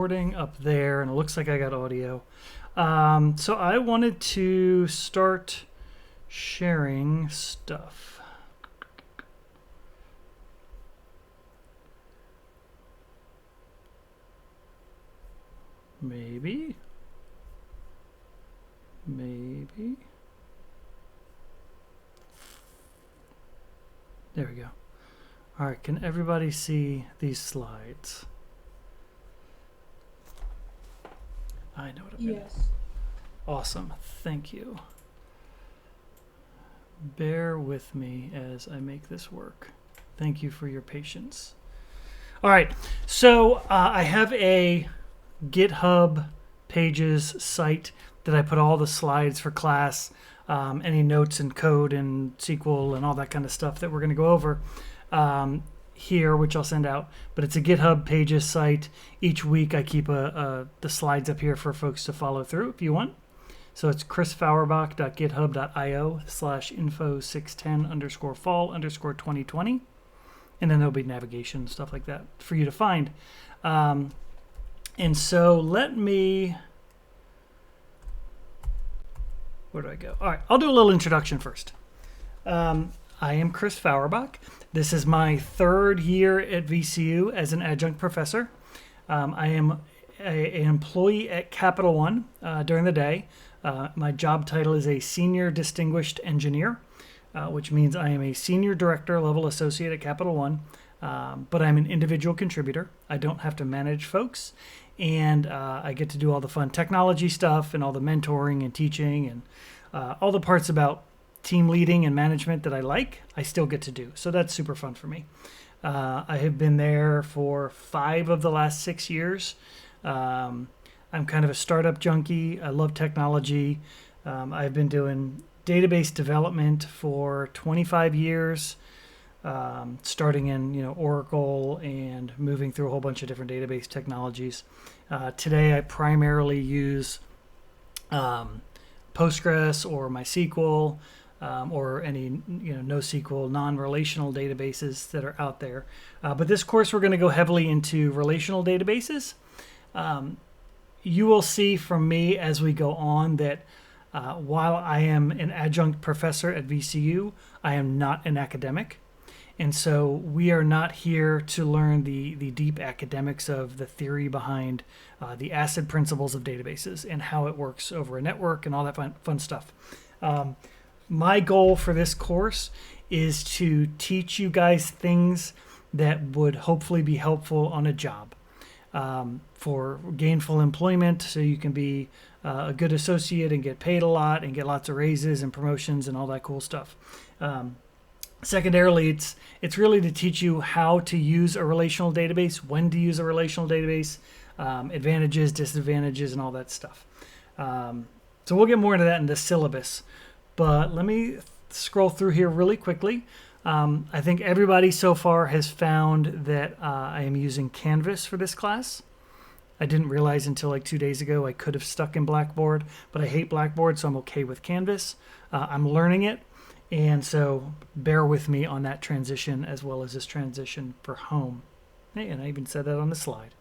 Recording up there, and it looks like I got audio. So I wanted to start sharing stuff. Maybe. There we go. All right, can everybody see these slides? I know what I'm doing. Yes. Awesome. Thank you. Bear with me as I make this work. Thank you for your patience. All right. So I have a GitHub Pages site that I put all the slides for class, any notes and code and SQL and all that kind of stuff that we're going to go over here, which I'll send out. But it's a GitHub Pages site. Each week I keep the slides up here for folks to follow through if you want. So it's chrisfauerbach.github.io/info610_fall_2020. And then there'll be navigation, stuff like that for you to find. And so let me... Where do I go? All right, I'll do a little introduction first. I am Chris Fauerbach. This is my third year at VCU as an adjunct professor. I am an employee at Capital One during the day. My job title is a Senior Distinguished Engineer, which means I am a Senior Director level associate at Capital One, but I'm an individual contributor. I don't have to manage folks, and I get to do all the fun technology stuff and all the mentoring and teaching and all the parts about team leading and management that I like, I still get to do. So that's super fun for me. I have been there for 5 of the last 6 years. I'm kind of a startup junkie. I love technology. I've been doing database development for 25 years, starting in Oracle and moving through a whole bunch of different database technologies. Today I primarily use Postgres or MySQL, or any NoSQL non-relational databases that are out there. But this course we're going to go heavily into relational databases. You will see from me as we go on that while I am an adjunct professor at VCU, I am not an academic. And so we are not here to learn the deep academics of the theory behind the ACID principles of databases and how it works over a network and all that fun stuff. My goal for this course is to teach you guys things that would hopefully be helpful on a job for gainful employment, so you can be a good associate and get paid a lot and get lots of raises and promotions and all that cool stuff. Secondarily, it's really to teach you how to use a relational database, when to use a relational database, advantages, disadvantages, and all that stuff. So we'll get more into that in the syllabus. But let me scroll through here really quickly. I think everybody so far has found that I am using Canvas for this class. I didn't realize until like 2 days ago I could have stuck in Blackboard, but I hate Blackboard, so I'm okay with Canvas. I'm learning it, and so bear with me on that transition as well as this transition for home. Hey, and I even said that on the slide.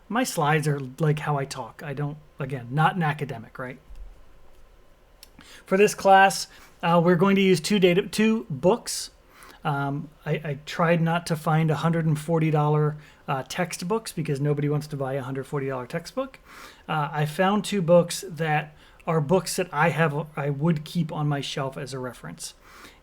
My slides are like how I talk. I don't, again, not an academic, right? For this class, we're going to use two books. I tried not to find $140 textbooks because nobody wants to buy a $140 textbook. I found 2 books that are books that I would keep on my shelf as a reference.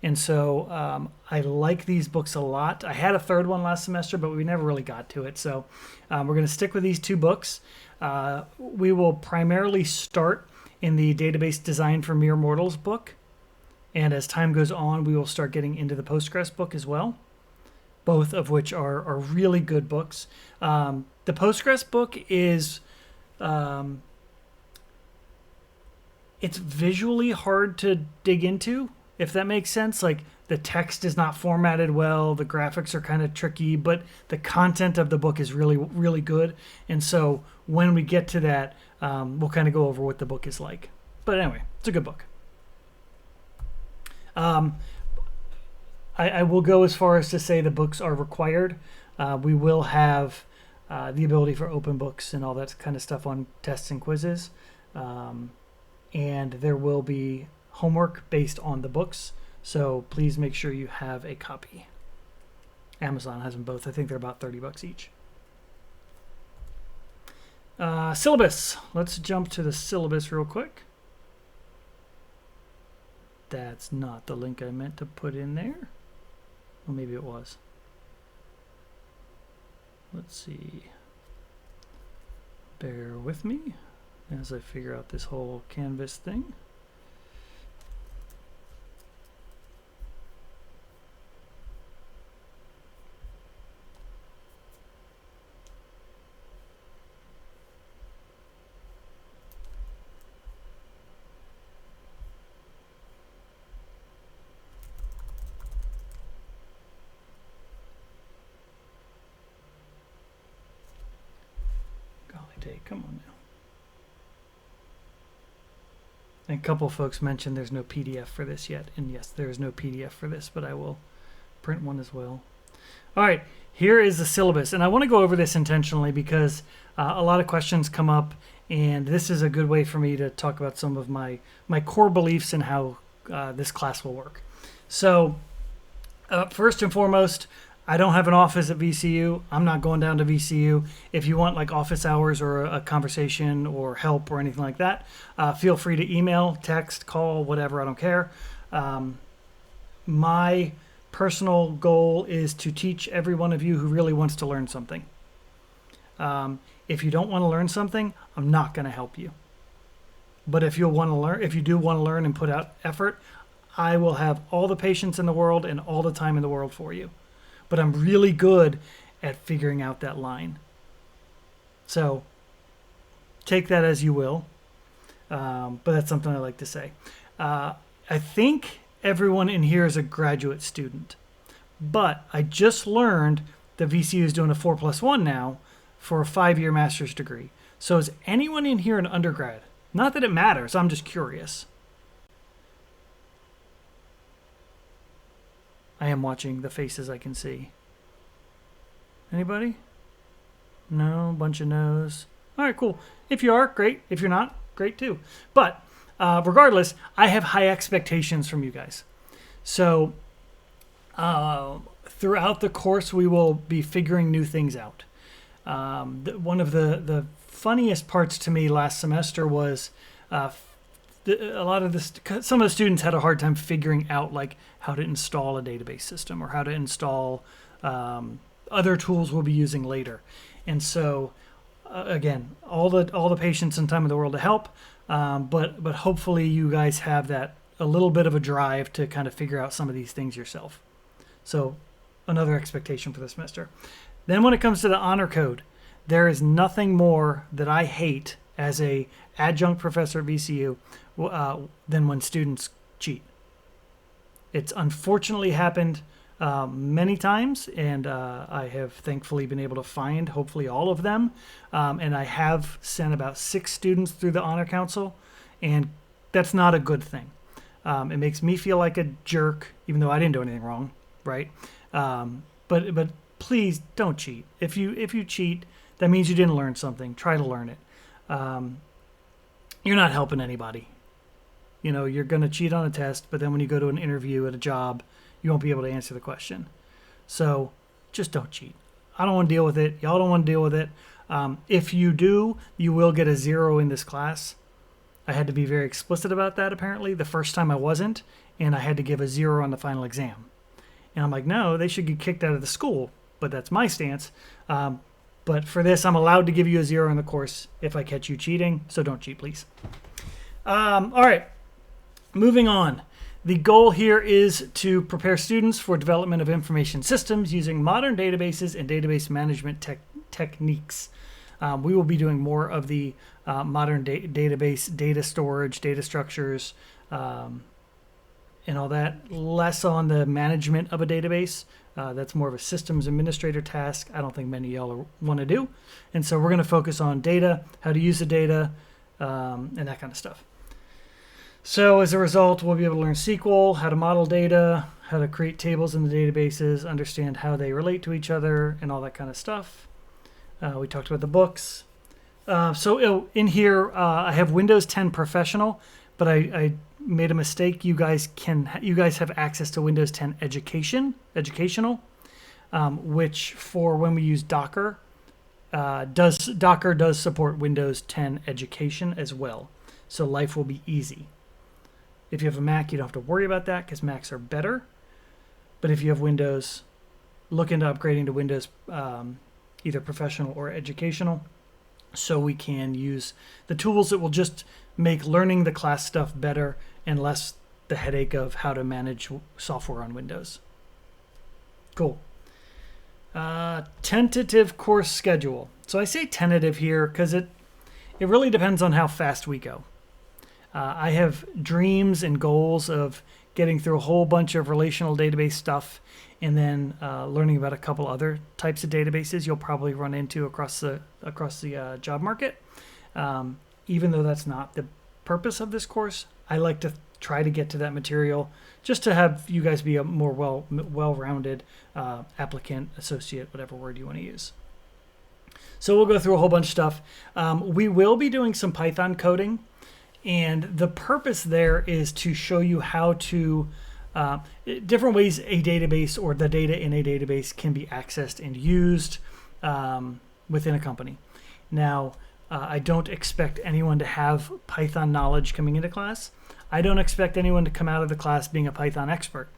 And so I like these books a lot. I had a third one last semester, but we never really got to it. So we're going to stick with these 2 books. We will primarily start in the Database Design for Mere Mortals book. And as time goes on, we will start getting into the Postgres book as well, both of which are really good books. The Postgres book is, it's visually hard to dig into, if that makes sense. Like, the text is not formatted well, the graphics are kind of tricky, but the content of the book is really, really good. And so when we get to that, we'll kind of go over what the book is like. But anyway, it's a good book. I will go as far as to say the books are required. We will have the ability for open books and all that kind of stuff on tests and quizzes. And there will be homework based on the books. So please make sure you have a copy. Amazon has them both. I think they're about $30 each. Syllabus. Let's jump to the syllabus real quick. That's not the link I meant to put in there. Well, maybe it was. Let's see. Bear with me as I figure out this whole Canvas thing. Come on now. And a couple folks mentioned there's no PDF for this yet. And yes, there is no PDF for this, but I will print one as well. All right, here is the syllabus. And I want to go over this intentionally because a lot of questions come up. And this is a good way for me to talk about some of my core beliefs and how this class will work. So first and foremost, I don't have an office at VCU. I'm not going down to VCU. If you want like office hours or a conversation or help or anything like that, feel free to email, text, call, whatever. I don't care. My personal goal is to teach every one of you who really wants to learn something. If you don't want to learn something, I'm not going to help you. But if you do want to learn and put out effort, I will have all the patience in the world and all the time in the world for you. But I'm really good at figuring out that line. So take that as you will. But that's something I like to say. I think everyone in here is a graduate student. But I just learned that VCU is doing a 4+1 now for a 5-year master's degree. So is anyone in here an undergrad? Not that it matters. I'm just curious. I am watching the faces I can see. Anybody? No, bunch of no's. All right, cool. If you are, great. If you're not, great too. But regardless, I have high expectations from you guys. So throughout the course, we will be figuring new things out. One of the funniest parts to me last semester was some of the students had a hard time figuring out like how to install a database system or how to install other tools we'll be using later. And so again, all the patience and time in the world to help, but hopefully you guys have that a little bit of a drive to kind of figure out some of these things yourself. So another expectation for the semester. Then when it comes to the honor code, there is nothing more that I hate as a adjunct professor at VCU than when students cheat. It's unfortunately happened many times, and I have thankfully been able to find hopefully all of them. And I have sent about 6 students through the honor council, and that's not a good thing. It makes me feel like a jerk, even though I didn't do anything wrong, right? But please don't cheat. If you cheat, that means you didn't learn something. Try to learn it. You're not helping anybody. You know, you're going to cheat on a test, but then when you go to an interview at a job, you won't be able to answer the question. So just don't cheat. I don't want to deal with it. Y'all don't want to deal with it. If you do, you will get a 0 in this class. I had to be very explicit about that, apparently. The first time I wasn't, and I had to give a 0 on the final exam. And I'm like, no, they should get kicked out of the school. But that's my stance. But for this, I'm allowed to give you a 0 in the course if I catch you cheating. So don't cheat, please. All right. Moving on. The goal here is to prepare students for development of information systems using modern databases and database management techniques. We will be doing more of the modern database, data storage, data structures, and all that. Less on the management of a database. That's more of a systems administrator task. I don't think many of y'all want to do. And so we're going to focus on data, how to use the data, and that kind of stuff. So as a result, we'll be able to learn SQL, how to model data, how to create tables in the databases, understand how they relate to each other, and all that kind of stuff. We talked about the books. In here, I have Windows 10 Professional, but I made a mistake. You guys have access to Windows 10 Educational, which for when we use Docker, Docker does support Windows 10 Education as well. So life will be easy. If you have a Mac, you don't have to worry about that because Macs are better. But if you have Windows, look into upgrading to Windows either Professional or Educational, so we can use the tools that will just make learning the class stuff better and less the headache of how to manage software on Windows. Cool. Tentative course schedule. So I say tentative here because it really depends on how fast we go. I have dreams and goals of getting through a whole bunch of relational database stuff and then learning about a couple other types of databases you'll probably run into across the job market. Even though that's not the purpose of this course, I like to try to get to that material just to have you guys be a more well-rounded applicant, associate, whatever word you want to use. So we'll go through a whole bunch of stuff. We will be doing some Python coding, and the purpose there is to show you how to different ways a database or the data in a database can be accessed and used within a company. Now, I don't expect anyone to have Python knowledge coming into class. I don't expect anyone to come out of the class being a Python expert.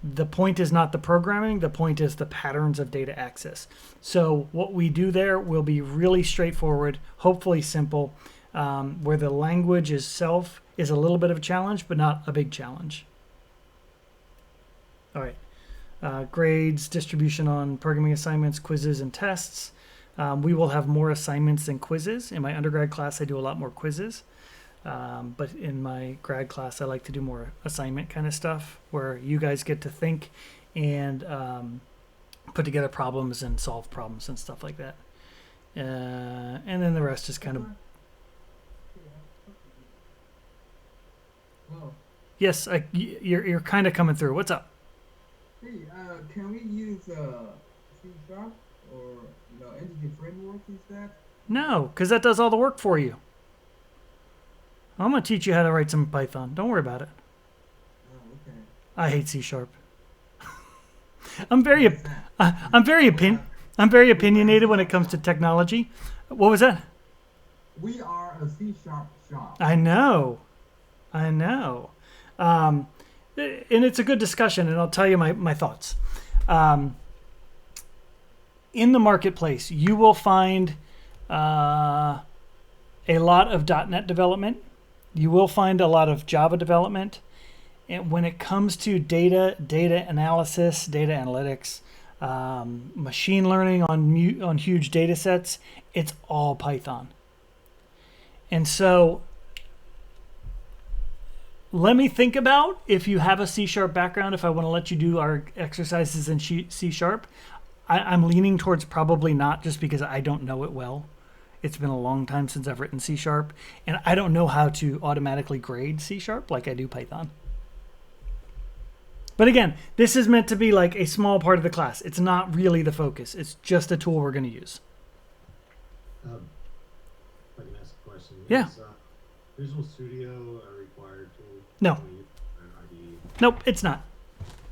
The point is not the programming, the point is the patterns of data access. So what we do there will be really straightforward, hopefully simple, where the language itself is a little bit of a challenge, but not a big challenge. All right, grades, distribution on programming assignments, quizzes, and tests. We will have more assignments than quizzes. In my undergrad class, I do a lot more quizzes. But in my grad class, I like to do more assignment kind of stuff where you guys get to think and put together problems and solve problems and stuff like that. And then the rest is kind of... Well, Yes, you're kind of coming through. What's up? hey, can we use C# or entity framework instead? No, because that does all the work for you. I'm going to teach you how to write some Python. Don't worry about it. Oh, okay. I hate C#. I'm very What is that? I'm very We are I'm very we are a opinionated C when it sharp comes to shop. technology. What was that? We are a C# shop. I know. I know. Um, and it's a good discussion, and I'll tell you my thoughts. Um, in the marketplace, you will find a lot of .NET development. You will find a lot of Java development. And when it comes to data analysis, data analytics, machine learning on huge data sets, it's all Python. And so let me think about if you have a C# background, if I want to let you do our exercises in C#. I'm leaning towards probably not, just because I don't know it well. It's been a long time since I've written C#, and I don't know how to automatically grade C# like I do Python. But again, this is meant to be like a small part of the class. It's not really the focus. It's just a tool we're going to use. Um, if I can ask a question. Yeah. Is Visual Studio a required tool? No. When we use an RDE? Nope, it's not.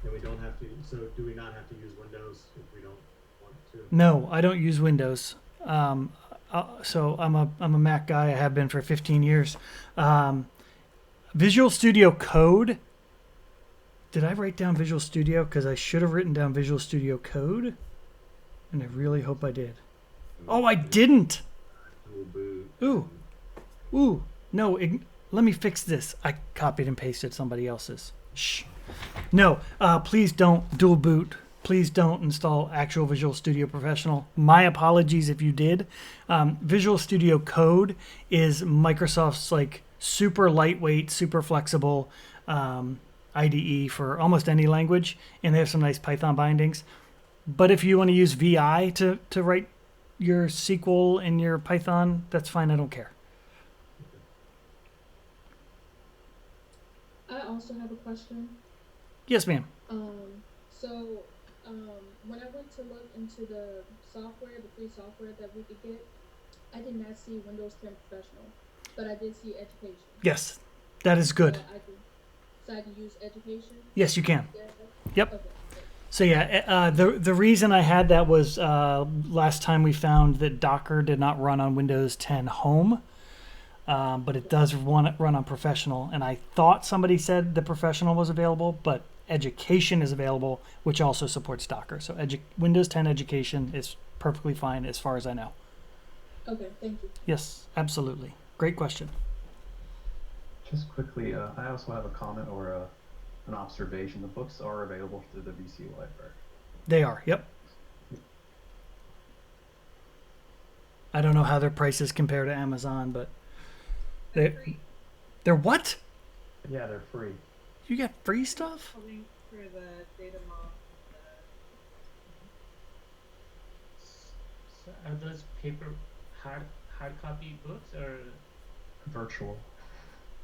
And we don't have to. So do we not have to use Windows if we don't want to? No, I don't use Windows. So I'm a Mac guy. I have been for 15 years. Visual Studio Code. Did I write down Visual Studio? Because I should have written down Visual Studio Code, and I really hope I did. Oh, I didn't. Dual boot. Ooh. Ooh. No, let me fix this. I copied and pasted somebody else's. Shh. No, please don't dual boot. Please don't install actual Visual Studio Professional. My apologies if you did. Visual Studio Code is Microsoft's like super lightweight, super flexible IDE for almost any language, and they have some nice Python bindings. But if you want to use VI to write your SQL and your Python, that's fine. I don't care. I also have a question. Yes, ma'am. So when I went to look into the software, the free software that we could get, I did not see Windows 10 Professional, but I did see Education. Yes, that is good. So I can use Education. Yes, you can. Yeah. Yep. Okay. So yeah, the reason I had that was last time we found that Docker did not run on Windows 10 Home, but it does run on Professional. And I thought somebody said the Professional was available, but Education is available, which also supports Docker. So Windows 10 Education is perfectly fine as far as I know. Okay, thank you. Yes, absolutely. Great question. Just quickly, I also have a comment or an observation. The books are available through the VCU library. They are, yep. I don't know how their prices compare to Amazon, but they're what? Yeah, they're free. You get free stuff? A link for the data model. So are those paper hard copy books or Virtual.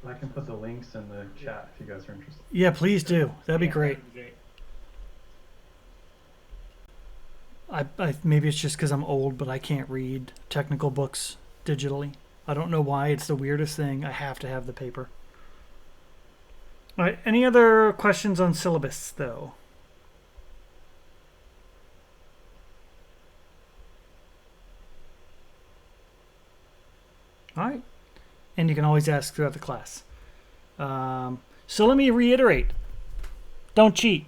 I can put the links in the chat if you guys are interested. Yeah, please do. That'd be great. That'd be great. I maybe it's just because I'm old, but I can't read technical books digitally. I don't know why. It's the weirdest thing. I have to have the paper. All right. Any other questions on syllabus, though? All right. And you can always ask throughout the class. So let me reiterate. Don't cheat.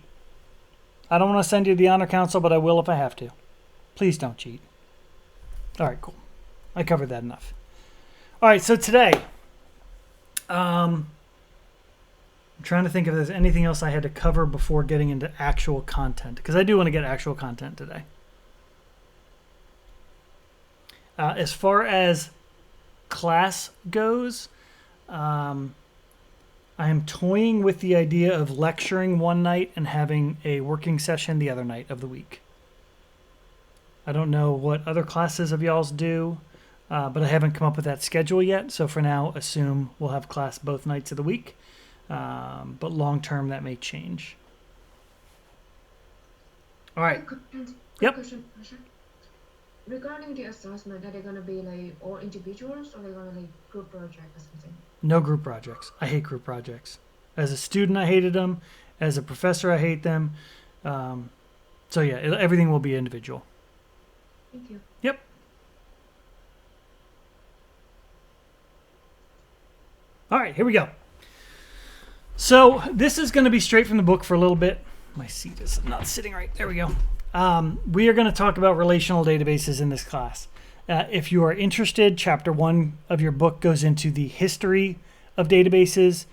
I don't want to send you to the honor council, but I will if I have to. Please don't cheat. All right, cool. I covered that enough. All right, so today, I'm trying to think if there's anything else I had to cover before getting into actual content, because I do want to get actual content today. As far as class goes, I am toying with the idea of lecturing one night and having a working session the other night of the week. I don't know what other classes of y'all's do, but I haven't come up with that schedule yet. So for now, assume we'll have class both nights of the week. But long term, that may change. All right. Yep. Question. Regarding the assessment, are they going to be like all individuals or are they going to like group project or something? No group projects. I hate group projects. As a student, I hated them. As a professor, I hate them. So yeah, everything will be individual. Thank you. Yep. All right, here we go. So this is going to be straight from the book for a little bit. My seat is not sitting right. There we go. We are going to talk about relational databases in this class. If you are interested, chapter 1 of your book goes into the history of databases,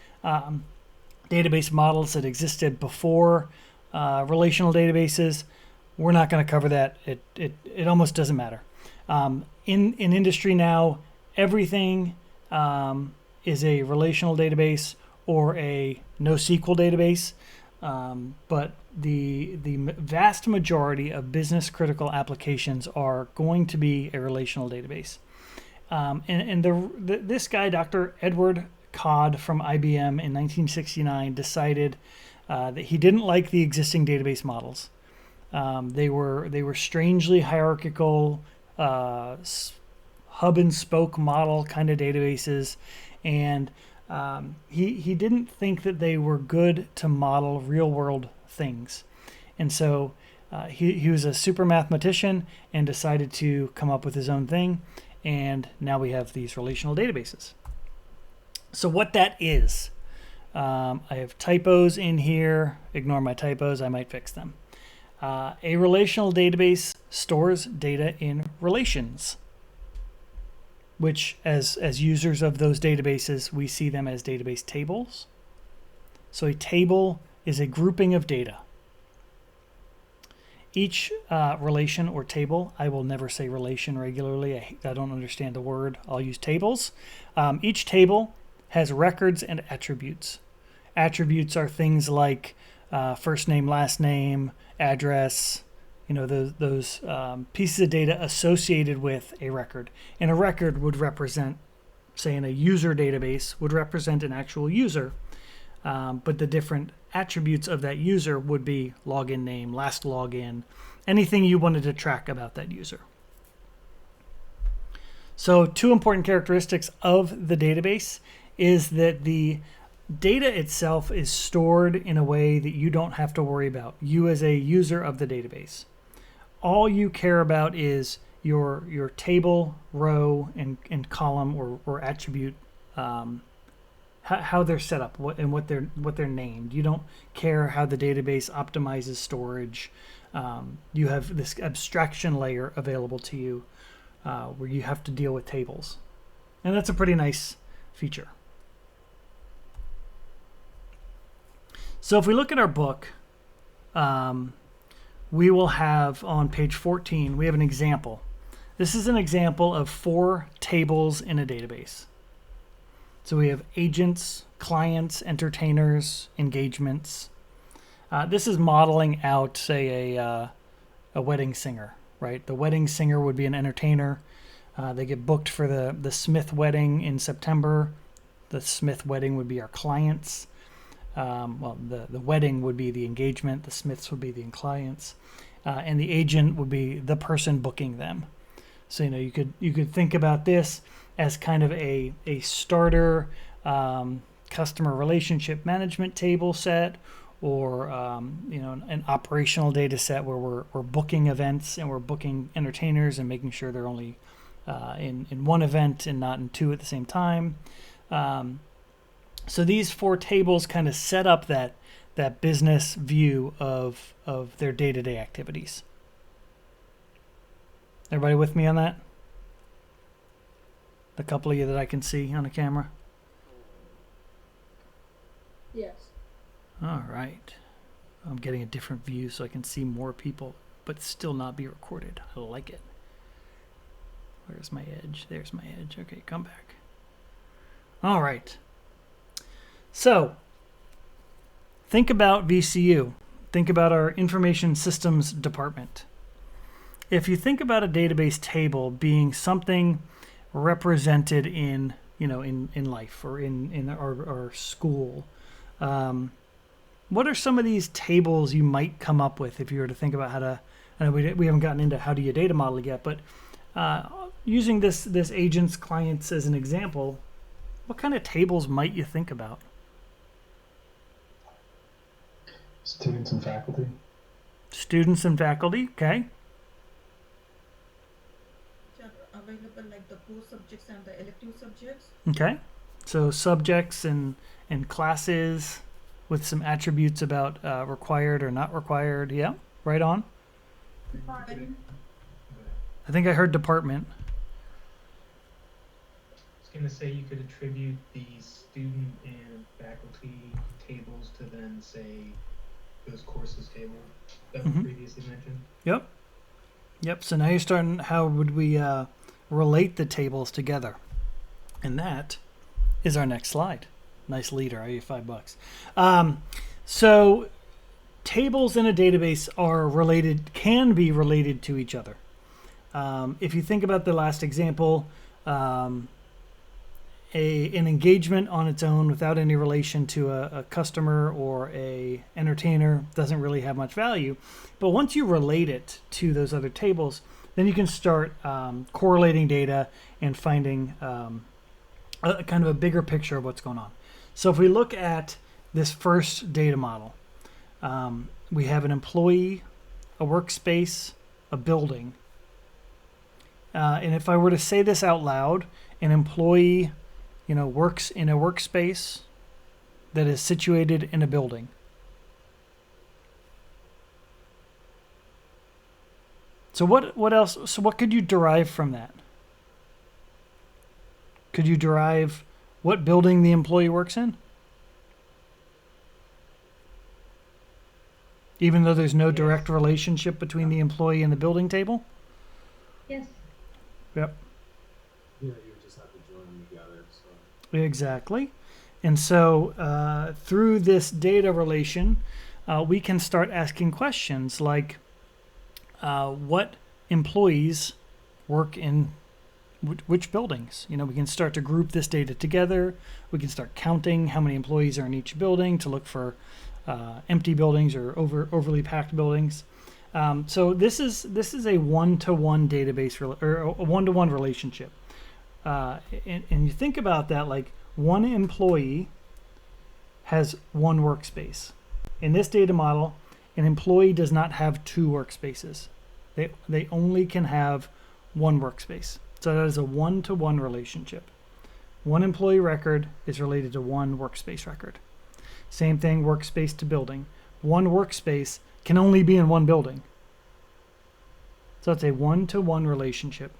database models that existed before relational databases. We're not going to cover that. It almost doesn't matter. In industry now, everything is a relational database or a NoSQL database. But the vast majority of business critical applications are going to be a relational database. This guy, Dr. Edward Codd from IBM in 1969, decided that he didn't like the existing database models. They were strangely hierarchical, hub and spoke model kind of databases, and he didn't think that they were good to model real world things. And so he was a super mathematician and decided to come up with his own thing. And now we have these relational databases. So what that is, I have typos in here. Ignore my typos. I might fix them. A relational database stores data in relations, which as users of those databases, we see them as database tables. So a table is a grouping of data. Each relation or table, I will never say relation regularly. I don't understand the word. I'll use tables. Each table has records and attributes. Attributes are things like first name, last name, address, those pieces of data associated with a record. And a record would represent, say in a user database, would represent an actual user. but the different attributes of that user would be login name, last login, anything you wanted to track about that user. So 2 important characteristics of the database is that the data itself is stored in a way that you don't have to worry about, you as a user of the database. All you care about is your table, row, and column or attribute, how they're set up, and what they're named. You don't care how the database optimizes storage. You have this abstraction layer available to you where you have to deal with tables, and that's a pretty nice feature. So if we look at our book, we will have on page 14, we have an example. This is an example of 4 tables in a database. So we have agents, clients, entertainers, engagements. This is modeling out, say, a wedding singer, right? The wedding singer would be an entertainer. They get booked for the Smith wedding in September. The Smith wedding would be our clients. Well, the wedding would be the engagement. The Smiths would be the clients. And the agent would be the person booking them. So, you could think about this as kind of a starter customer relationship management table set, or an operational data set where we're booking events and we're booking entertainers and making sure they're only in one event and not in 2 at the same time. So these 4 tables kind of set up that business view of their day-to-day activities. Everybody with me on that? The couple of you that I can see on the camera? Yes. All right. I'm getting a different view so I can see more people, but still not be recorded. I like it. Where's my edge? There's my edge. Okay, come back. All right. So, think about VCU. Think about our information systems department. If you think about a database table being something represented in life or in our school, what are some of these tables you might come up with if you were to think about how to? I know we haven't gotten into how do you data model yet, but using this agents, clients as an example, what kind of tables might you think about? Students and faculty. Students and faculty, okay. Which are available, like the core subjects and the elective subjects. Okay. So subjects and classes with some attributes about required or not required. Yeah, right on. Then I think I heard department. I was gonna say you could attribute the student and faculty tables to then say those courses table that was previously mentioned. Yep. So now you're starting, how would we relate the tables together? And that is our next slide. Nice leader. I owe you $5. So tables in a database can be related to each other. If you think about the last example, an engagement on its own without any relation to a customer or a entertainer doesn't really have much value. But once you relate it to those other tables, then you can start correlating data and finding a kind of a bigger picture of what's going on. So if we look at this first data model, we have an employee, a workspace, a building. And if I were to say this out loud, an employee works in a workspace that is situated in a building. So what else? So what could you derive from that? Could you derive what building the employee works in? Even though there's no direct relationship between the employee and the building table? Yes. Yep. Yeah, you would just have to join them together. So. Exactly. And so through this data relation, we can start asking questions like what employees work in which buildings. You know, we can start to group this data together. We can start counting how many employees are in each building to look for empty buildings or overly packed buildings. So this is a one-to-one database or a one-to-one relationship. And you think about that, like one employee has one workspace. In this data model, an employee does not have two workspaces. They only can have one workspace. So that is a one-to-one relationship. One employee record is related to one workspace record. Same thing, workspace to building. One workspace can only be in one building. So it's a one-to-one relationship.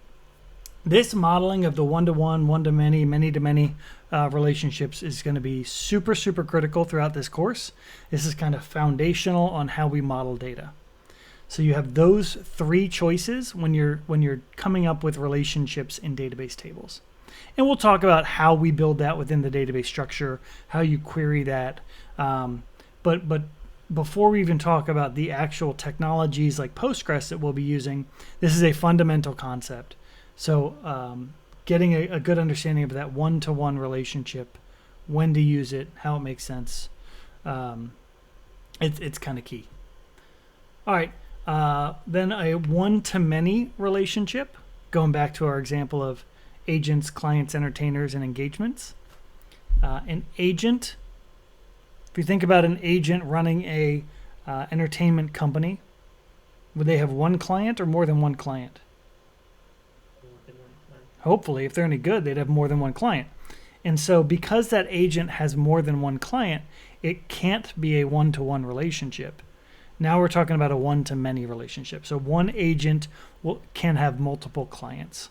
This modeling of the one-to-one, one-to-many, many-to-many relationships is going to be super, super critical throughout this course. This is kind of foundational on how we model data. So you have those three choices when you're coming up with relationships in database tables. And we'll talk about how we build that within the database structure, how you query that. But before we even talk about the actual technologies like Postgres that we'll be using, this is a fundamental concept. So getting a good understanding of that one-to-one relationship, when to use it, how it makes sense, it's kind of key. All right, then a one-to-many relationship, going back to our example of agents, clients, entertainers, and engagements. An agent, if you think about an agent running a entertainment company, would they have one client or more than one client? Hopefully, if they're any good, they'd have more than one client. And so because that agent has more than one client, it can't be a one-to-one relationship. Now we're talking about a one-to-many relationship. So one agent can have multiple clients.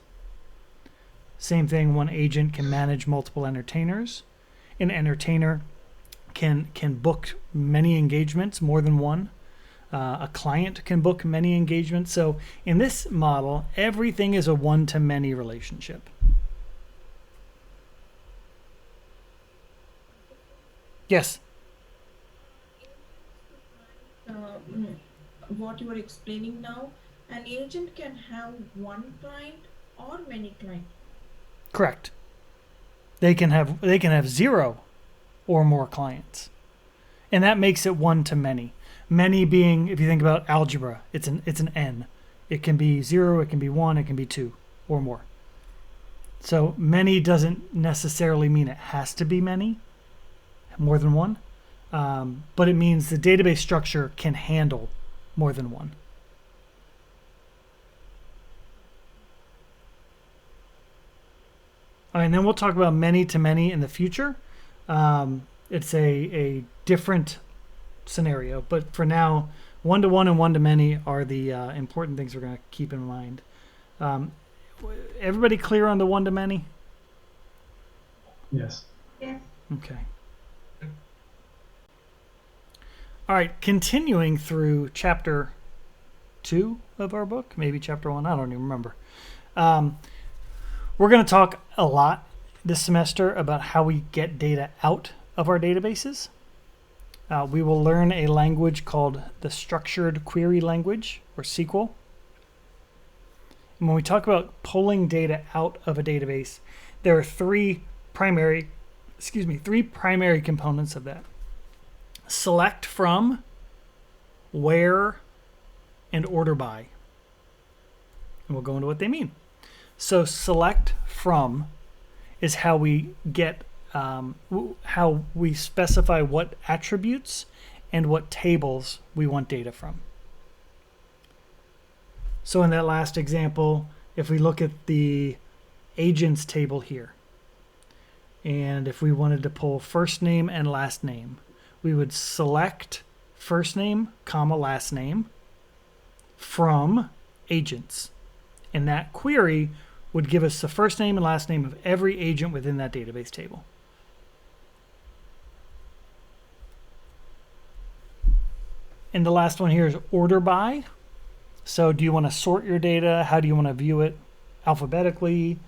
Same thing, one agent can manage multiple entertainers. An entertainer can book many engagements, more than one. A client can book many engagements. So in this model, everything is a one-to-many relationship. Yes? What you are explaining now, an agent can have one client or many clients. Correct. They can have 0 or more clients. And that makes it one-to-many. Many being, if you think about algebra, it's an n. It can be 0, it can be 1, it can be 2 or more. So many doesn't necessarily mean it has to be many, more than one, but it means the database structure can handle more than one. All right, and then we'll talk about many-to-many in the future. It's a different scenario, but for now, one-to-one and one-to-many are the important things we're going to keep in mind. Everybody clear on the one-to-many? Yes. Yes. Okay. All right, continuing through chapter 2 of our book, maybe chapter 1, I don't even remember. We're going to talk a lot this semester about how we get data out of our databases. We will learn a language called the Structured Query Language, or SQL. And when we talk about pulling data out of a database, there are three primary components of that. Select from, where, and order by. And we'll go into what they mean. So select from is how we get how we specify what attributes and what tables we want data from. So in that last example, if we look at the agents table here, and if we wanted to pull first name and last name, we would select first name, comma, last name from agents. And that query would give us the first name and last name of every agent within that database table. And the last one here is order by. So do you want to sort your data? How do you want to view it? Alphabetically,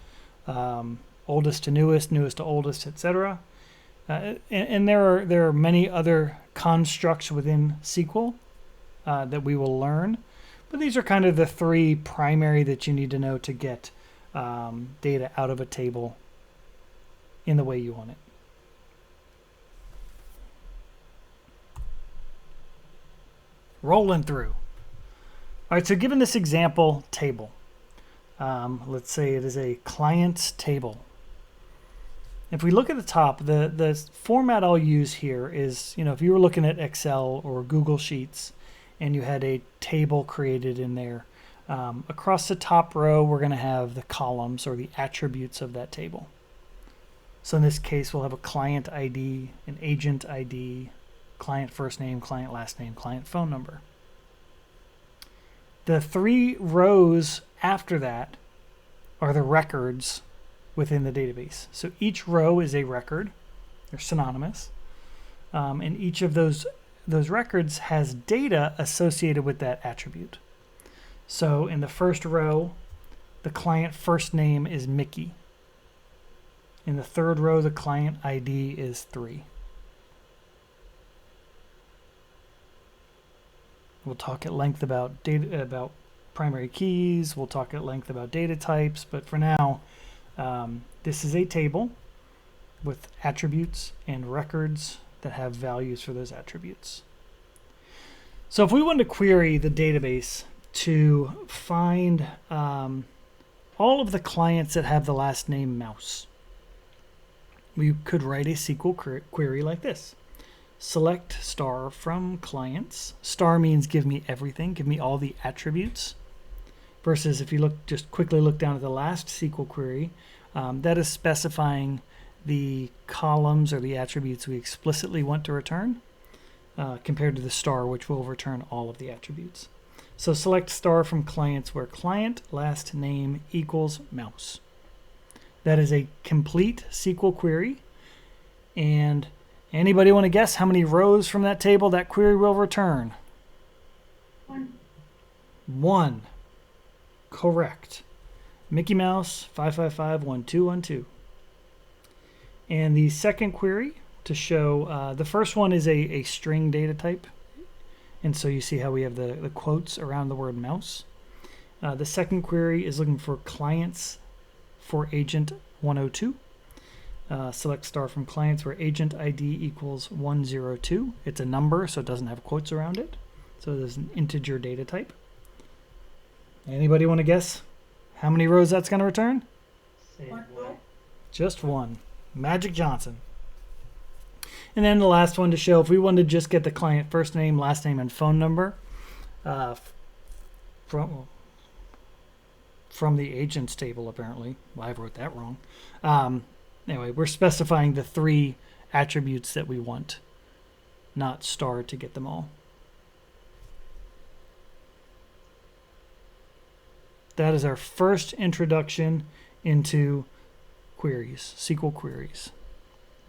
oldest to newest, newest to oldest, etc. And there are many other constructs within SQL that we will learn. But these are kind of the three primary that you need to know to get data out of a table in the way you want it. Rolling through. All right, so given this example table, let's say it is a client's table. If we look at the top, the format I'll use here is, if you were looking at Excel or Google Sheets and you had a table created in there, across the top row, we're going to have the columns or the attributes of that table. So in this case, we'll have a client ID, an agent ID, client first name, client last name, client phone number. The 3 rows after that are the records within the database. So each row is a record. They're synonymous. And each of those records has data associated with that attribute. So in the first row, the client first name is Mickey. In the third row, the client ID is 3. We'll talk at length about data, about primary keys. We'll talk at length about data types. But for now, this is a table with attributes and records that have values for those attributes. So if we wanted to query the database to find all of the clients that have the last name Mouse, we could write a SQL query like this. Select star from clients. Star means give me everything, give me all the attributes. Versus if you just quickly look down at the last SQL query, that is specifying the columns or the attributes we explicitly want to return, compared to the star, which will return all of the attributes. So select star from clients where client last name equals Mouse. That is a complete SQL query. And anybody want to guess how many rows from that table that query will return? 1. 1. Correct. Mickey Mouse 5551212. And the second query to show, the first one is a string data type. And so you see how we have the quotes around the word mouse. The second query is looking for clients for agent 102. Select star from clients where agent ID equals 102. It's a number, so it doesn't have quotes around it. So there's an integer data type. Anybody want to guess how many rows that's going to return? What row? Just 1. Magic Johnson. And then the last one to show, if we wanted to just get the client first name, last name, and phone number from the agents table, apparently. Well, I wrote that wrong. Anyway, we're specifying the 3 attributes that we want, not star to get them all. That is our first introduction into queries, SQL queries.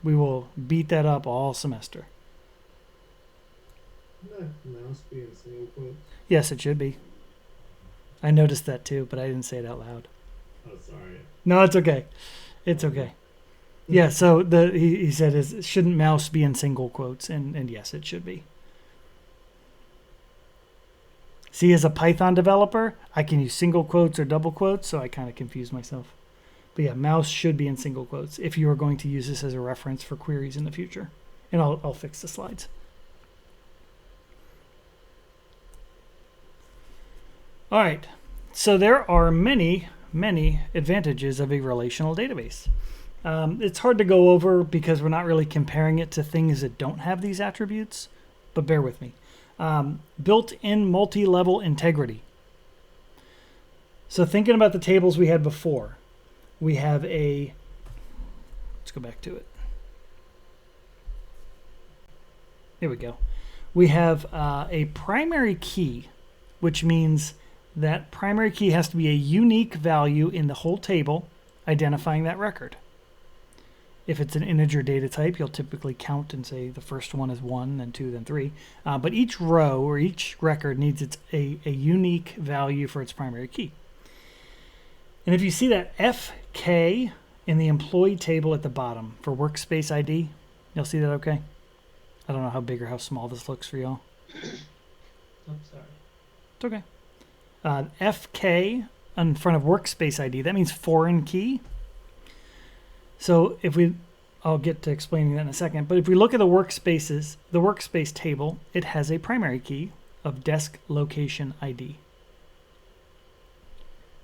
We will beat that up all semester. Shouldn't that mouse be in single quotes? Yes, it should be. I noticed that too, but I didn't say it out loud. Oh, sorry. No, it's okay. It's okay. Yeah, so he said, shouldn't mouse be in single quotes? And yes, it should be. See, as a Python developer, I can use single quotes or double quotes, so I kind of confuse myself. But yeah, mouse should be in single quotes if you are going to use this as a reference for queries in the future. And I'll fix the slides. All right, so there are many, many advantages of a relational database. It's hard to go over because we're not really comparing it to things that don't have these attributes, but bear with me. Built-in multi-level integrity. So thinking about the tables we had before, we have let's go back to it. Here we go. We have a primary key, which means that primary key has to be a unique value in the whole table identifying that record. If it's an integer data type, you'll typically count and say the first one is 1, then 2, then 3. But each row or each record needs a unique value for its primary key. And if you see that FK in the employee table at the bottom for workspace ID, you'll see that okay? I don't know how big or how small this looks for y'all. I'm sorry. It's okay. FK in front of workspace ID, that means foreign key. So I'll get to explaining that in a second, but if we look at the workspace table, it has a primary key of desk location ID.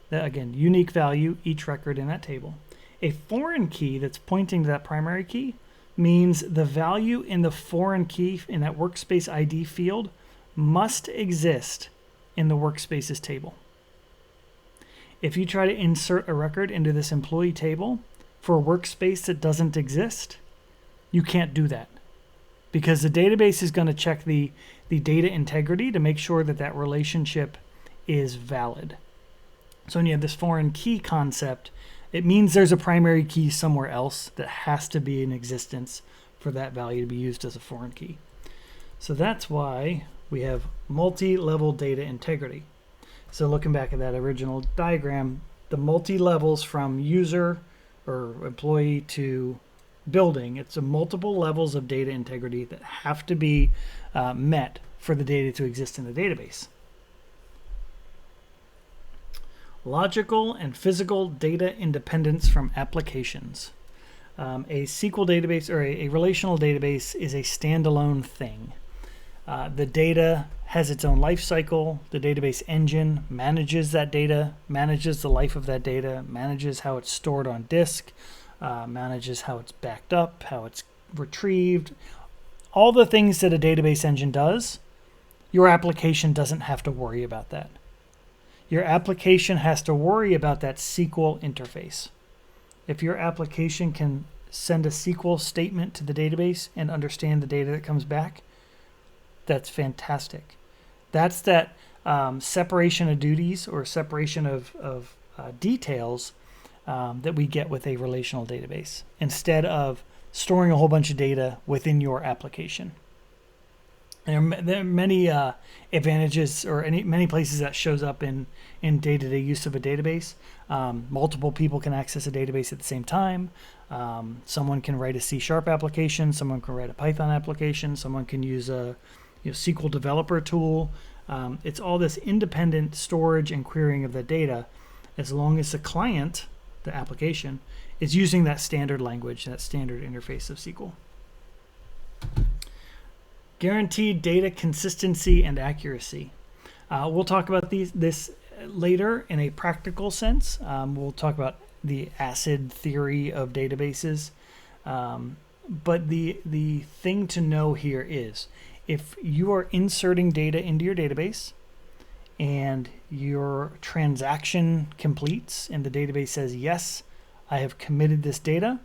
That, again, unique value, each record in that table. A foreign key that's pointing to that primary key means the value in the foreign key in that workspace ID field must exist in the workspaces table. If you try to insert a record into this employee table for a workspace that doesn't exist, you can't do that, because the database is going to check the data integrity to make sure that that relationship is valid. So when you have this foreign key concept, it means there's a primary key somewhere else that has to be in existence for that value to be used as a foreign key. So that's why we have multi-level data integrity. So looking back at that original diagram, the multi-levels from user or employee to building, it's a multiple levels of data integrity that have to be met for the data to exist in the database. Logical and physical data independence from applications. A SQL database or a relational database is a standalone thing. The data has its own life cycle. The database engine manages that data, manages the life of that data, manages how it's stored on disk, manages how it's backed up, how it's retrieved. All the things that a database engine does, your application doesn't have to worry about that. Your application has to worry about that SQL interface. If your application can send a SQL statement to the database and understand the data that comes back, that's fantastic. That's that separation of duties or separation of details that we get with a relational database, instead of storing a whole bunch of data within your application. There are many advantages or many places that shows up in day-to-day use of a database. Multiple people can access a database at the same time. Someone can write a C# application. Someone can write a Python application. Someone can use a SQL developer tool. It's all this independent storage and querying of the data, as long as the client, the application, is using that standard language, that standard interface of SQL. Guaranteed data consistency and accuracy. We'll talk about this later in a practical sense. We'll talk about the ACID theory of databases. But the thing to know here is, if you are inserting data into your database and your transaction completes and the database says, yes, I have committed this data,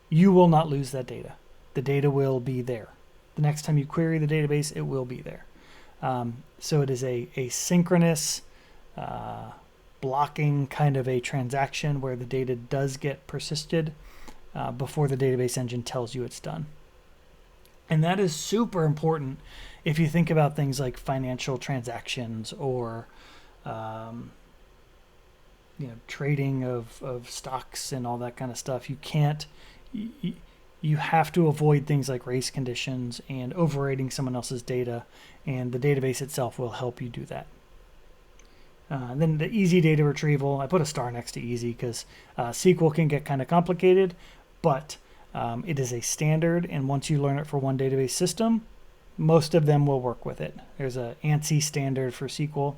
you will not lose that data. The data will be there. The next time you query the database, it will be there. So it is a synchronous blocking kind of a transaction where the data does get persisted before the database engine tells you it's done. And that is super important if you think about things like financial transactions or trading of stocks and all that kind of stuff. You have to avoid things like race conditions and overwriting someone else's data, and the database itself will help you do that. Then the easy data retrieval, I put a star next to easy because SQL can get kind of complicated, but it is a standard, and once you learn it for one database system, most of them will work with it. There's a ANSI standard for SQL,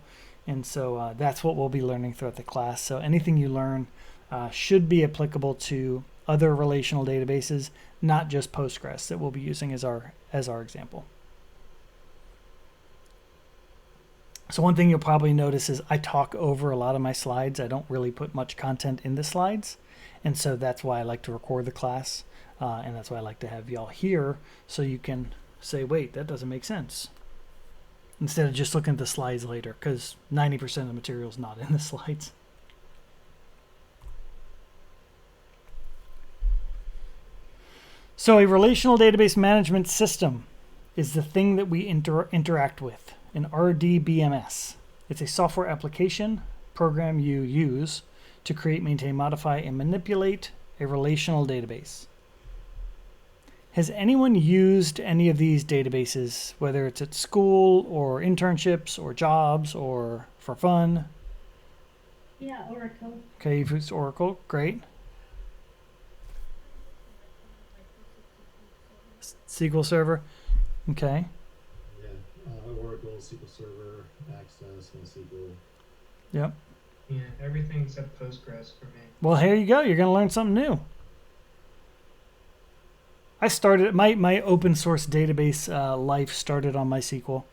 and so that's what we'll be learning throughout the class. So anything you learn should be applicable to other relational databases, not just Postgres that we'll be using as our example. So one thing you'll probably notice is I talk over a lot of my slides. I don't really put much content in the slides, and so that's why I like to record the class, and that's why I like to have y'all here so you can say, wait, that doesn't make sense, instead of just looking at the slides later, because 90% of the material is not in the slides. So a relational database management system is the thing that we interact with, an RDBMS. It's a software application program you use to create, maintain, modify, and manipulate a relational database. Has anyone used any of these databases, whether it's at school or internships or jobs or for fun? Yeah, Oracle. Okay, you've used Oracle. Great. SQL Server. Okay. Yeah, Oracle, SQL Server, Access, MySQL. Yep. Yeah, everything except Postgres for me. Well, here you go. You're going to learn something new. I started my open source database life started on MySQL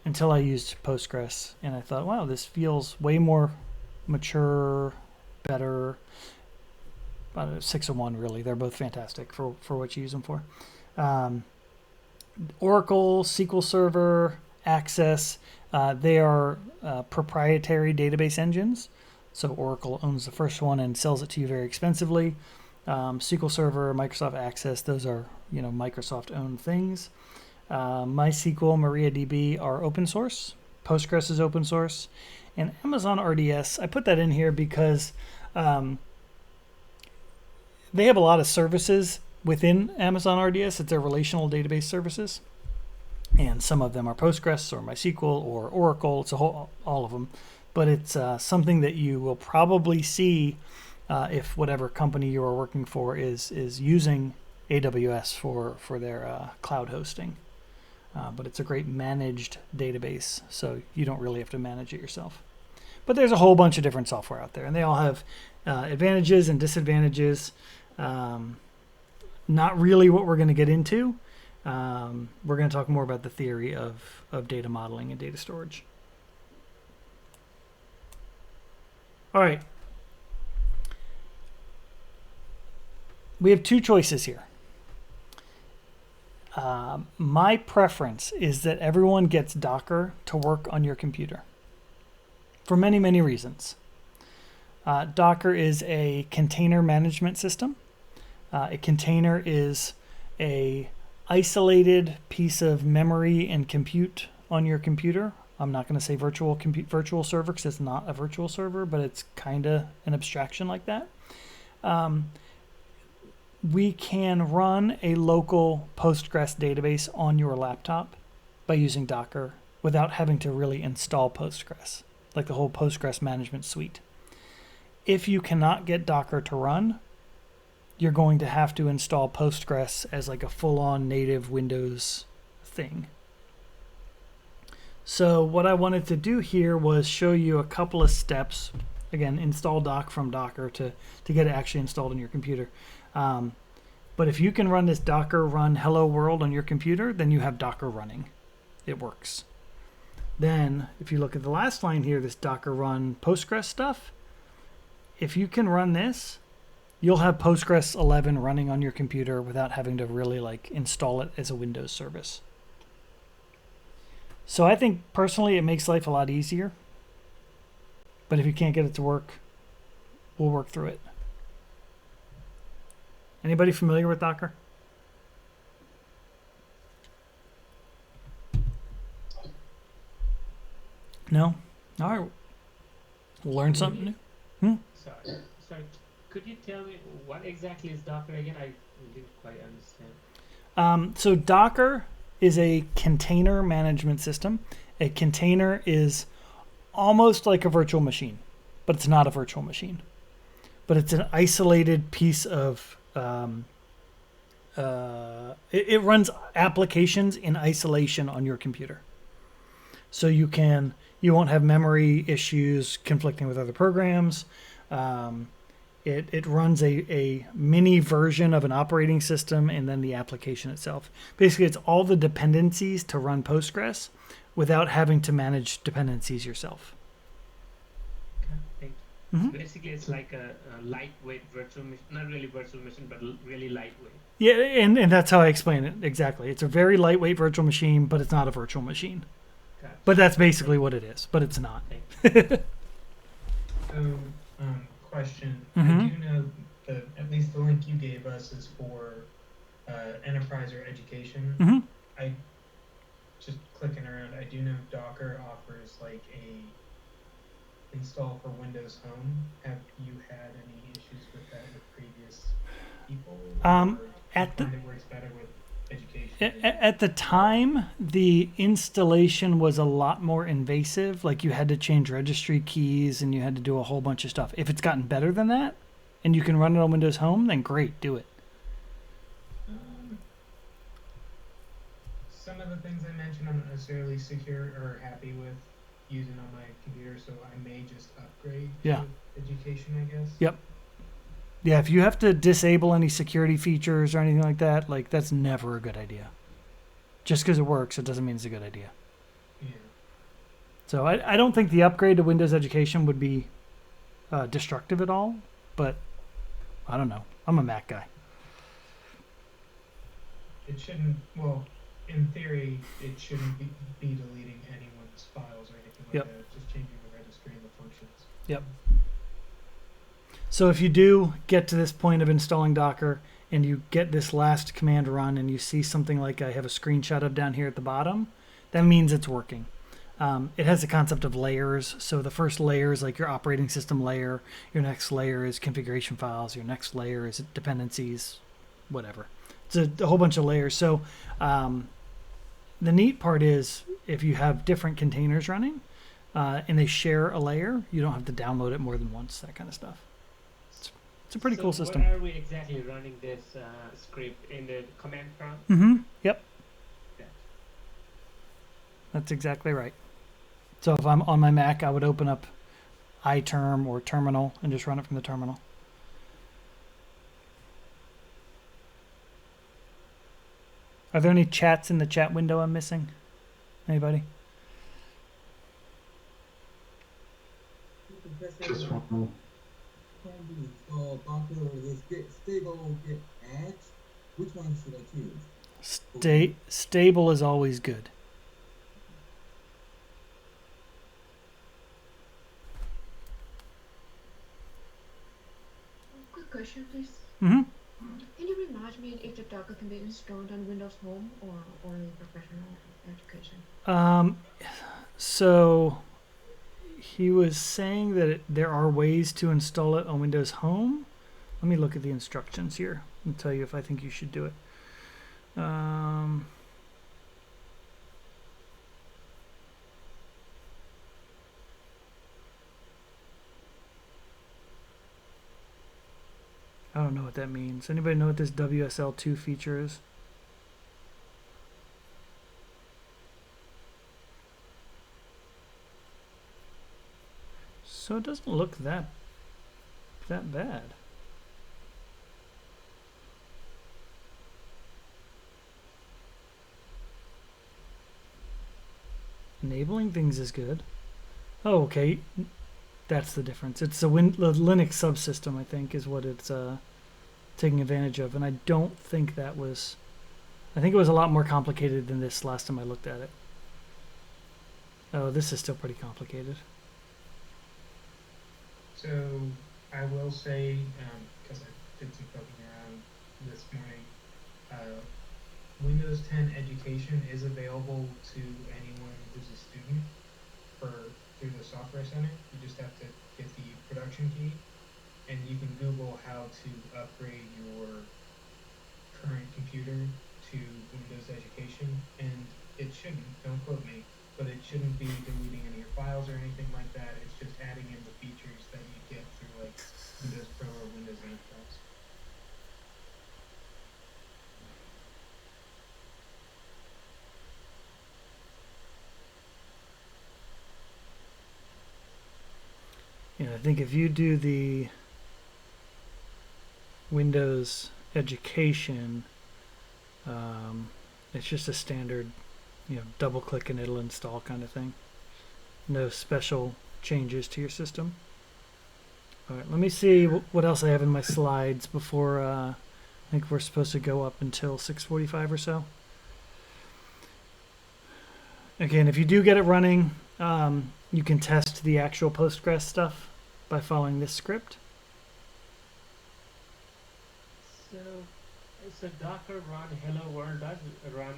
until I used Postgres, and I thought, wow, this feels way more mature, better. 601 really. They're both fantastic for what you use them for. Oracle, SQL Server, Access, they are proprietary database engines. So Oracle owns the first one and sells it to you very expensively. SQL Server, Microsoft Access, those are Microsoft-owned things. MySQL, MariaDB are open source. Postgres is open source. And Amazon RDS, I put that in here because they have a lot of services within Amazon RDS. It's their relational database services. And some of them are Postgres or MySQL or Oracle. It's all of them. But it's something that you will probably see if whatever company you are working for is using AWS for their cloud hosting. But it's a great managed database, so you don't really have to manage it yourself. But there's a whole bunch of different software out there, and they all have advantages and disadvantages. Not really what we're going to get into. We're going to talk more about the theory of data modeling and data storage. All right. We have two choices here. My preference is that everyone gets Docker to work on your computer for many, many reasons. Docker is a container management system. A container is a isolated piece of memory and compute on your computer. I'm not going to say virtual server because it's not a virtual server, but it's kind of an abstraction like that. We can run a local Postgres database on your laptop by using Docker without having to really install Postgres, like the whole Postgres management suite. If you cannot get Docker to run, you're going to have to install Postgres as like a full-on native Windows thing. So what I wanted to do here was show you a couple of steps. Again, install doc from Docker to get it actually installed on your computer. But if you can run this Docker run hello world on your computer, then you have Docker running. It works. Then if you look at the last line here, this Docker run Postgres stuff, if you can run this, you'll have Postgres 11 running on your computer without having to really install it as a Windows service. So I think personally it makes life a lot easier. But if you can't get it to work, we'll work through it. Anybody familiar with Docker? No? All right. We'll learn something new. Sorry. Could you tell me what exactly is Docker again? I didn't quite understand. So Docker is a container management system. A container is almost like a virtual machine, but it's not a virtual machine. But it's an isolated piece of it runs applications in isolation on your computer. So you won't have memory issues conflicting with other programs. It runs a mini version of an operating system and then the application itself. Basically, it's all the dependencies to run Postgres without having to manage dependencies yourself. Okay, thank you. Mm-hmm. So basically, it's like a lightweight virtual machine, not really virtual machine, but really lightweight. Yeah, and that's how I explain it exactly. It's a very lightweight virtual machine, but it's not a virtual machine. Gotcha. But that's basically what it is, but it's not. So, question. Mm-hmm. I do know that at least the link you gave us is for enterprise or education. Mm-hmm. I just clicking around. I do know Docker offers like a install for Windows Home. Have you had any issues with that with previous people? Or At do you find it works better with education? At the time, the installation was a lot more invasive. Like you had to change registry keys and you had to do a whole bunch of stuff. If it's gotten better than that, and you can run it on Windows Home, then great, do it. Some of the things I mentioned I'm not necessarily secure or happy with using on my computer, so I may just upgrade Yeah. to education, I guess. Yep. Yeah, if you have to disable any security features or anything like that, like that's never a good idea. Just because it works, it doesn't mean it's a good idea. Yeah. So I don't think the upgrade to Windows Education would be destructive at all, but I don't know. I'm a Mac guy. It shouldn't, well, in theory, it shouldn't be deleting anyone's files or anything like Yep. that. It's just changing the registry and the functions. Yep. So if you do get to this point of installing Docker and you get this last command run and you see something like I have a screenshot of down here at the bottom, that means it's working. It has the concept of layers. So the first layer is like your operating system layer. Your next layer is configuration files. Your next layer is dependencies, whatever. It's a whole bunch of layers. So the neat part is if you have different containers running and they share a layer, you don't have to download it more than once, that kind of stuff. It's a pretty cool system. Where are we exactly running this script? In the command prompt? Mm-hmm. Yep. Yeah. That's exactly right. So if I'm on my Mac, I would open up iTerm or Terminal and just run it from the terminal. Are there any chats in the chat window I'm missing? Anybody? Just one. Can we install Docker this get stable get edge? Which one should I choose? Stable is always good. Quick question, please. Mm-hmm. Can you remind me if the Docker can be installed on Windows Home or only professional education? So he was saying that there are ways to install it on Windows Home. Let me look at the instructions here and tell you if I think you should do it. I don't know what that means. Anybody know what this WSL2 feature is? So it doesn't look that bad. Enabling things is good. Oh, okay. That's the difference. It's the Linux subsystem, I think, is what it's taking advantage of. And I don't think that was... I think it was a lot more complicated than this last time I looked at it. Oh, this is still pretty complicated. So I will say, because I did some poking around this morning, Windows 10 Education is available to anyone who's a student through the Software Center. You just have to get the production key, and you can Google how to upgrade your current computer to Windows Education, and it shouldn't, don't quote me, but it shouldn't be deleting any of your files or anything like that. It's just adding in the features that you get through like Windows Pro or Windows Enterprise. Yeah, I think if you do the Windows Education, it's just a standard, double click and it'll install kind of thing. No special changes to your system. All right, let me see what else I have in my slides before I think we're supposed to go up until 6:45 or so. Again, if you do get it running, you can test the actual Postgres stuff by following this script. So Docker run hello world does run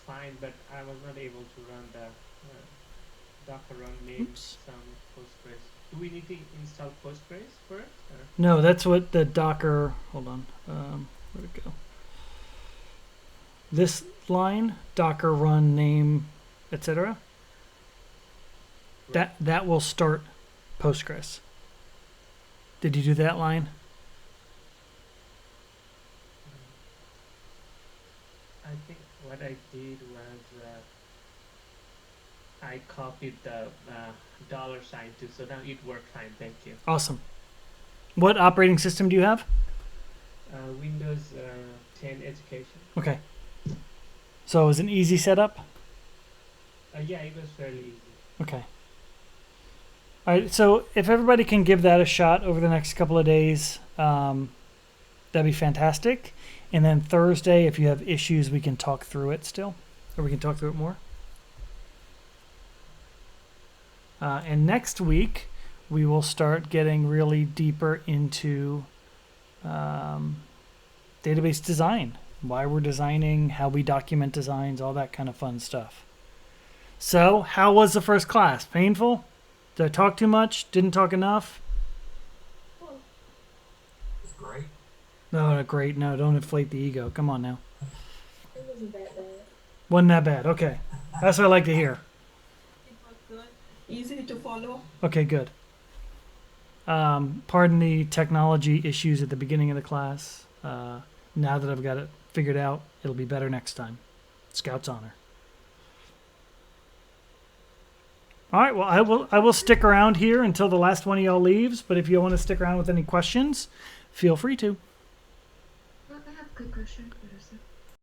fine, but I was not able to run the Docker run name some Postgres. Do we need to install Postgres for it? No, that's what the Docker. Hold on, where'd it go? this line, Docker run name, etc. That will start Postgres. Did you do that line? I think what I did was I copied the $sign too, so now it worked fine. Thank you. Awesome. What operating system do you have? Windows 10 Education. Okay. So it was an easy setup? Yeah, it was fairly easy. Okay. All right, so if everybody can give that a shot over the next couple of days, that'd be fantastic. And then Thursday, if you have issues, we can talk through it still, or we can talk through it more. And next week, we will start getting really deeper into database design, why we're designing, how we document designs, all that kind of fun stuff. So, how was the first class? Painful? Did I talk too much? Didn't talk enough? It's great. No, not great. No, don't inflate the ego. Come on now. It wasn't that bad. Wasn't that bad. Okay. That's what I like to hear. It was good, easy to follow. Okay, good. Pardon the technology issues at the beginning of the class. Now that I've got it figured out, it'll be better next time. Scout's honor. All right, well, I will stick around here until the last one of y'all leaves, but if you want to stick around with any questions, feel free to. Well, I have a quick question, Professor.